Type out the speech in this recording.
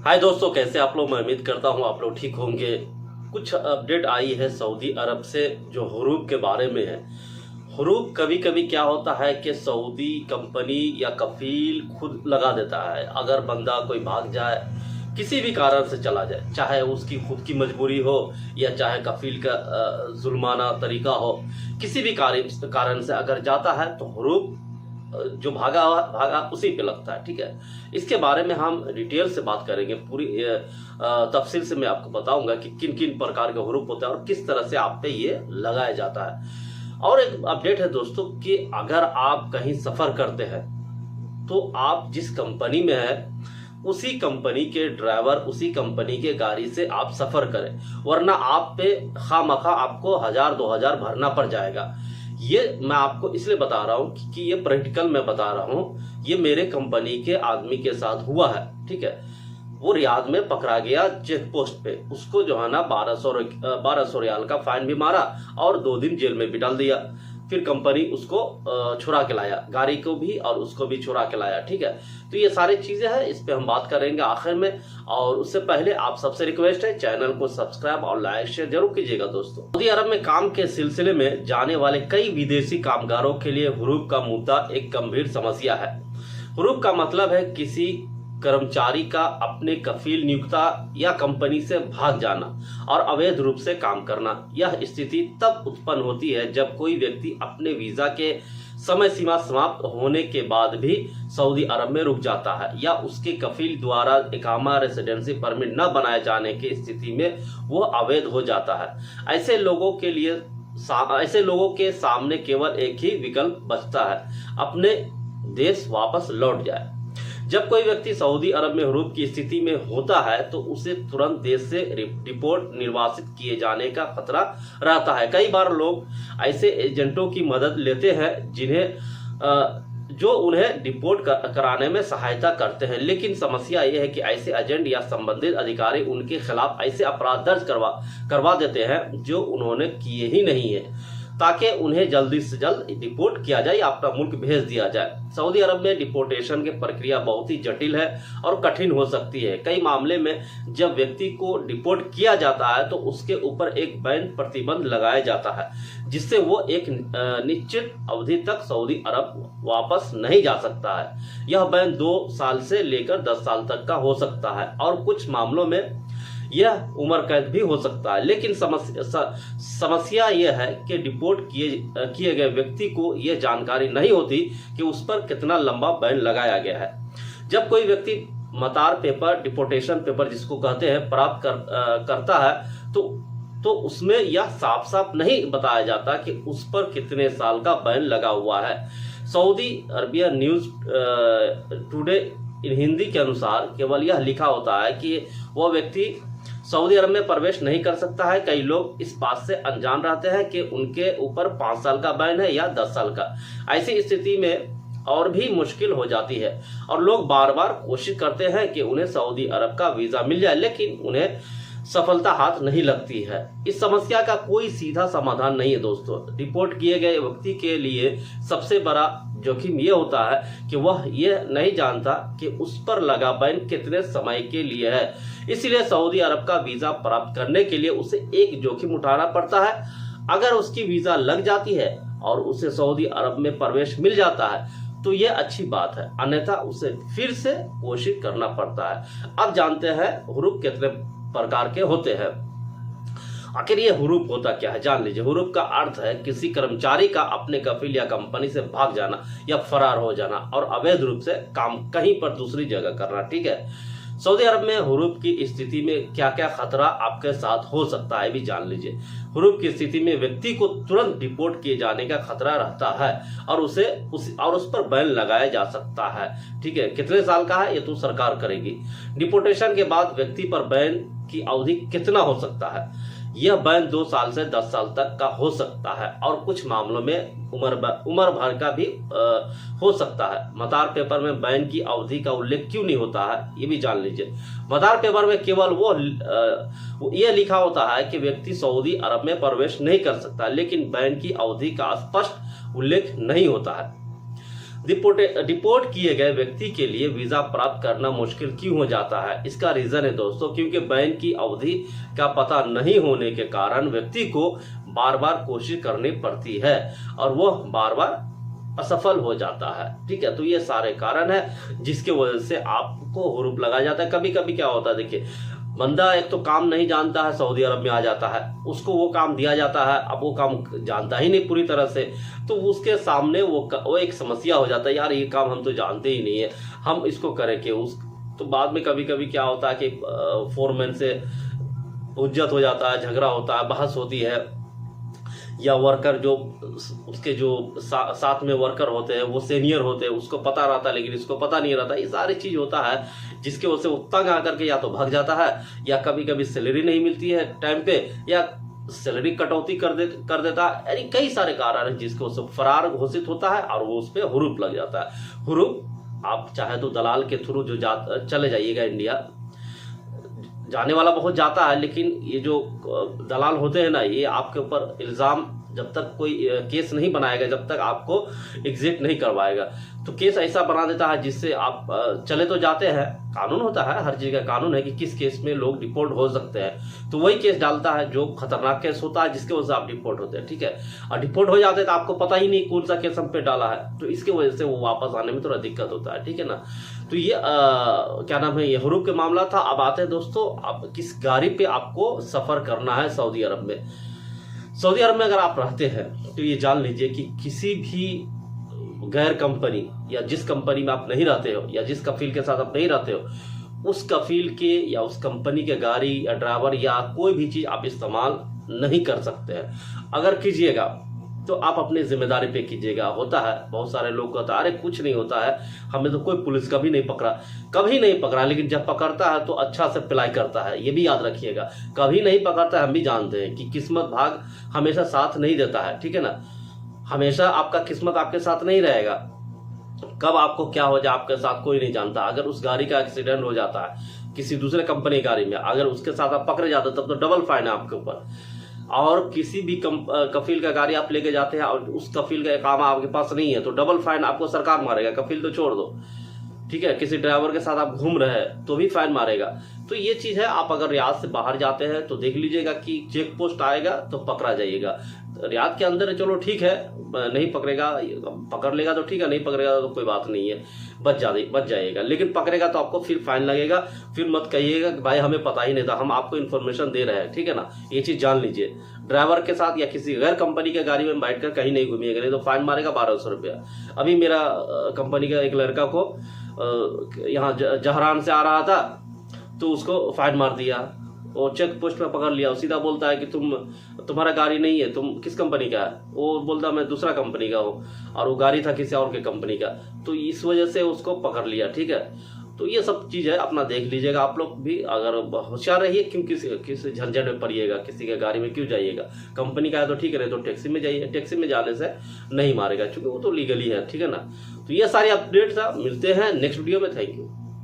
हाय दोस्तों, कैसे आप लोग। मैं उम्मीद करता हूँ आप लोग ठीक होंगे। कुछ अपडेट आई है सऊदी अरब से जो हुरूब के बारे में है। हुरूब कभी कभी क्या होता है कि सऊदी कंपनी या कफील खुद लगा देता है। अगर बंदा कोई भाग जाए, किसी भी कारण से चला जाए, चाहे उसकी खुद की मजबूरी हो या चाहे कफील का जुल्माना तरीका हो, किसी भी कारण से अगर जाता है तो हुरूब जो भागा उसी पे लगता है। ठीक है, इसके बारे में हम डिटेल से बात करेंगे। पूरी तफसील से मैं आपको बताऊंगा कि किन किन प्रकार के हुरूब होते हैं और किस तरह से आप पे ये लगाया जाता है। और एक अपडेट है दोस्तों कि अगर आप कहीं सफर करते हैं तो आप जिस कंपनी में है उसी कंपनी के ड्राइवर, उसी कंपनी के गाड़ी से आप सफर करें, वरना आप पे खामखा आपको 1000-2000 भरना पड़ जाएगा। ये मैं आपको इसलिए बता रहा हूँ कि ये प्रैक्टिकल मैं बता रहा हूँ। ये मेरे कंपनी के आदमी के साथ हुआ है। ठीक है, वो रियाद में पकड़ा गया चेक पोस्ट पे। उसको जो है ना 1200 रियाल का फाइन भी मारा और 2 दिन जेल में भी डाल दिया। फिर कंपनी उसको छुड़ा के लाया, गाड़ी को भी और उसको भी छुड़ा के लाया। ठीक है, तो ये सारी चीजें हैं, इस पे हम बात करेंगे आखिर में। और उससे पहले आप सबसे रिक्वेस्ट है, चैनल को सब्सक्राइब और लाइक शेयर जरूर कीजिएगा दोस्तों। सऊदी अरब में काम के सिलसिले में जाने वाले कई विदेशी कामगारों के लिए हुरूब का मुद्दा एक गंभीर समस्या है। हुरूब का मतलब है किसी कर्मचारी का अपने कफील नियुक्ता या कंपनी से भाग जाना और अवैध रूप से काम करना। यह स्थिति तब उत्पन्न होती है जब कोई व्यक्ति अपने वीजा के समय सीमा समाप्त होने के बाद भी सऊदी अरब में रुक जाता है या उसके कफील द्वारा इकामा रेसिडेंसी परमिट न बनाए जाने की स्थिति में वह अवैध हो जाता है। ऐसे लोगों के सामने केवल एक ही विकल्प बचता है, अपने देश वापस लौट जाए। जब कोई व्यक्ति सऊदी अरब में हुरूब की स्थिति में होता है तो उसे तुरंत देश से डिपोर्ट निर्वासित किए जाने का खतरा रहता है। कई बार लोग ऐसे एजेंटों की मदद लेते हैं जो उन्हें डिपोर्ट कराने में सहायता करते हैं, लेकिन समस्या यह है कि ऐसे एजेंट या संबंधित अधिकारी उनके खिलाफ ऐसे अपराध दर्ज करवा देते हैं जो उन्होंने किए ही नहीं है, ताकि उन्हें जल्दी से जल्द डिपोर्ट किया जाए या अपना मुल्क भेज दिया जाए। सऊदी अरब में डिपोर्टेशन की प्रक्रिया बहुत ही जटिल है और कठिन हो सकती है। कई मामले में जब व्यक्ति को डिपोर्ट किया जाता है तो उसके ऊपर एक बैन प्रतिबंध लगाया जाता है, जिससे वो एक निश्चित अवधि तक सऊदी अरब वापस नहीं जा सकता है। यह बैन 2 साल से लेकर 10 साल तक का हो सकता है और कुछ मामलों में यह उम्र कैद भी हो सकता है। लेकिन समस्या यह है कि डिपोर्ट किए गए व्यक्ति को यह जानकारी नहीं होती कि उस पर कितना लंबा बैन लगाया गया है। जब कोई व्यक्ति मतार पेपर, डिपोर्टेशन पेपर जिसको कहते हैं, प्राप्त करता है तो उसमें यह साफ साफ नहीं बताया जाता कि उस पर कितने साल का बैन लगा हुआ है। Saudi Arabia news today Hindi के अनुसार केवल यह लिखा होता है कि वह व्यक्ति सऊदी अरब में प्रवेश नहीं कर सकता है। कई लोग इस बात से अनजान रहते हैं कि उनके ऊपर 5 साल का बैन है या 10 साल का। ऐसी स्थिति में और भी मुश्किल हो जाती है और लोग बार बार कोशिश करते हैं कि उन्हें सऊदी अरब का वीजा मिल जाए, लेकिन उन्हें सफलता हाथ नहीं लगती है। इस समस्या का कोई सीधा समाधान नहीं है दोस्तों। डिपोर्ट किए गए व्यक्ति के लिए सबसे बड़ा जोखिम यह होता है कि वह यह नहीं जानता कि उस पर लगा बैन कितने समय के लिए है। इसलिए सऊदी अरब का वीजा प्राप्त करने के लिए उसे एक जोखिम उठाना पड़ता है। अगर उसकी वीजा लग जाती है और उसे सऊदी अरब में प्रवेश मिल जाता है तो यह अच्छी बात है, अन्यथा उसे फिर से कोशिश करना पड़ता है। अब जानते हैं हुरूब कितने प्रकार के होते हैं। आखिर ये हुरूब होता क्या है, जान लीजिए। हुरूब का अर्थ है किसी कर्मचारी का अपने कफील या कंपनी से भाग जाना या फरार हो जाना और अवैध रूप से काम कहीं पर दूसरी जगह करना। ठीक है, सऊदी अरब में हुरूब की स्थिति में क्या क्या खतरा आपके साथ हो सकता है भी जान लीजिए। हुरूब की स्थिति में व्यक्ति को तुरंत डिपोर्ट किए जाने का खतरा रहता है और उस पर बैन लगाया जा सकता है। ठीक है, कितने साल का है ये तो सरकार करेगी। डिपोर्टेशन के बाद व्यक्ति पर बैन की अवधि कितना हो सकता है? यह बैन 2 साल से 10 साल तक का हो सकता है और कुछ मामलों में उम्र भर का भी हो सकता है। मतार पेपर में बैन की अवधि का उल्लेख क्यों नहीं होता है ये भी जान लीजिए। मतार पेपर में केवल यह लिखा होता है कि व्यक्ति सऊदी अरब में प्रवेश नहीं कर सकता, लेकिन बैन की अवधि का स्पष्ट उल्लेख नहीं होता है। डिपोर्ट किए गए व्यक्ति के लिए वीजा प्राप्त करना मुश्किल क्यों हो जाता है? इसका रीजन है दोस्तों, क्योंकि बैन की अवधि का पता नहीं होने के कारण व्यक्ति को बार बार कोशिश करनी पड़ती है और वह बार बार असफल हो जाता है। ठीक है, तो ये सारे कारण है जिसके वजह से आपको हुरूप लगाया जाता है। कभी कभी क्या होता है, देखिए बंदा एक तो काम नहीं जानता है, सऊदी अरब में आ जाता है, उसको वो काम दिया जाता है, अब वो काम जानता ही नहीं पूरी तरह से, तो उसके सामने वो एक समस्या हो जाता है, यार ये काम हम तो जानते ही नहीं है, हम इसको करें कि उस, तो बाद में कभी कभी क्या होता है कि फोरमैन से हुज्जत हो जाता है, झगड़ा होता है, बहस होती है, या वर्कर जो उसके जो साथ में वर्कर होते हैं वो सीनियर होते हैं, उसको पता रहता है लेकिन इसको पता नहीं रहता। ये सारी चीज होता है जिसके वजह से वो तंग आकर के या तो भाग जाता है, या कभी कभी सैलरी नहीं मिलती है टाइम पे, या सैलरी कटौती कर देता है, यानी कई सारे कारण हैं जिसको उससे फरार घोषित होता है और वो उस पर हुरूप लग जाता है। हुरूप आप चाहे तो दलाल के थ्रू जो चले जाइएगा इंडिया, जाने वाला बहुत जाता है, लेकिन ये जो दलाल होते हैं ना, ये आपके ऊपर इल्ज़ाम जब तक कोई केस नहीं बनाएगा, जब तक आपको एग्जिट नहीं करवाएगा, तो केस ऐसा बना देता है जिससे आप चले तो जाते हैं, कानून होता है, हर चीज़ का कानून है कि किस केस में लोग डिपोर्ट हो सकते हैं, तो वही केस डालता है जो खतरनाक केस होता है जिसके वजह से आप डिपोर्ट होते हैं। ठीक है, और डिपोर्ट हो जाते हैं तो आपको पता ही नहीं कौन सा केस हम पे डाला है, तो इसके वजह से वो वापस आने में थोड़ा दिक्कत होता है। ठीक है ना, तो ये क्या नाम है, ये हुरूप के मामला था। अब आते हैं दोस्तों, आप किस गाड़ी पे आपको सफ़र करना है सऊदी अरब में। सऊदी अरब में अगर आप रहते हैं तो ये जान लीजिए कि किसी भी गैर कंपनी या जिस कंपनी में आप नहीं रहते हो या जिस कफील के साथ आप नहीं रहते हो, उस कफील के या उस कंपनी के गाड़ी या ड्राइवर या कोई भी चीज़ आप इस्तेमाल नहीं कर सकते हैं। अगर कीजिएगा तो आप अपनी जिम्मेदारी पे कीजिएगा। होता है बहुत सारे लोग कहते हैं अरे कुछ नहीं होता है, हमें तो कोई पुलिस कभी नहीं पकड़ा, लेकिन जब पकड़ता है तो अच्छा से अप्लाई करता है। ये भी याद रखिएगा, कभी नहीं पकड़ता है, हम भी जानते हैं कि किस्मत भाग हमेशा साथ नहीं देता है। ठीक है ना, हमेशा आपका किस्मत आपके साथ नहीं रहेगा, कब आपको क्या हो जाए आपके साथ कोई नहीं जानता। अगर उस गाड़ी का एक्सीडेंट हो जाता है किसी दूसरे कंपनी की गाड़ी में, अगर उसके साथ आप पकड़े जाते तब तो डबल फाइन है आपके ऊपर। और किसी भी कफील का गाड़ी आप लेके जाते हैं और उस कफील का इकामा आपके पास नहीं है तो डबल फाइन आपको सरकार मारेगा, कफील तो छोड़ दो। ठीक है, किसी ड्राइवर के साथ आप घूम रहे हैं तो भी फाइन मारेगा। तो ये चीज़ है, आप अगर रियाद से बाहर जाते हैं तो देख लीजिएगा कि चेक पोस्ट आएगा तो पकड़ा जाइएगा। रियाद के अंदर चलो ठीक है, नहीं पकड़ेगा, पकड़ लेगा तो ठीक है, नहीं पकड़ेगा तो कोई बात नहीं है, बच जाइएगा। लेकिन पकड़ेगा तो आपको फिर फाइन लगेगा, फिर मत कहिएगा कि भाई हमें पता ही नहीं था, हम आपको इन्फॉर्मेशन दे रहे हैं। ठीक है ना, ये चीज़ जान लीजिए। ड्राइवर के साथ या किसी गैर कंपनी के गाड़ी में बैठकर कहीं नहीं घूमिएगा, नहीं तो फाइन मारेगा 1200 रुपया। अभी मेरा कंपनी का एक लड़का को यहाँ जहरान से आ रहा था तो उसको फाइन मार दिया, वो चेक पोस्ट पे पकड़ लिया। सीधा बोलता है कि तुम्हारा गाड़ी नहीं है, तुम किस कंपनी का है? वो बोलता मैं दूसरा कंपनी का हूँ, और वो गाड़ी था किसी और के कंपनी का, तो इस वजह से उसको पकड़ लिया। ठीक है, तो ये सब चीज़ है, अपना देख लीजिएगा आप लोग भी, अगर होशियार रहिए, क्यों किसी झंझट में पड़िएगा, किसी के गाड़ी में क्यों जाइएगा। कंपनी का है तो ठीक है, नहीं तो टैक्सी में जाइए, टैक्सी में जाने से नहीं मारेगा क्योंकि वो तो लीगली है। ठीक है ना, तो ये सारी अपडेट था, मिलते हैं नेक्स्ट वीडियो में। Thank you.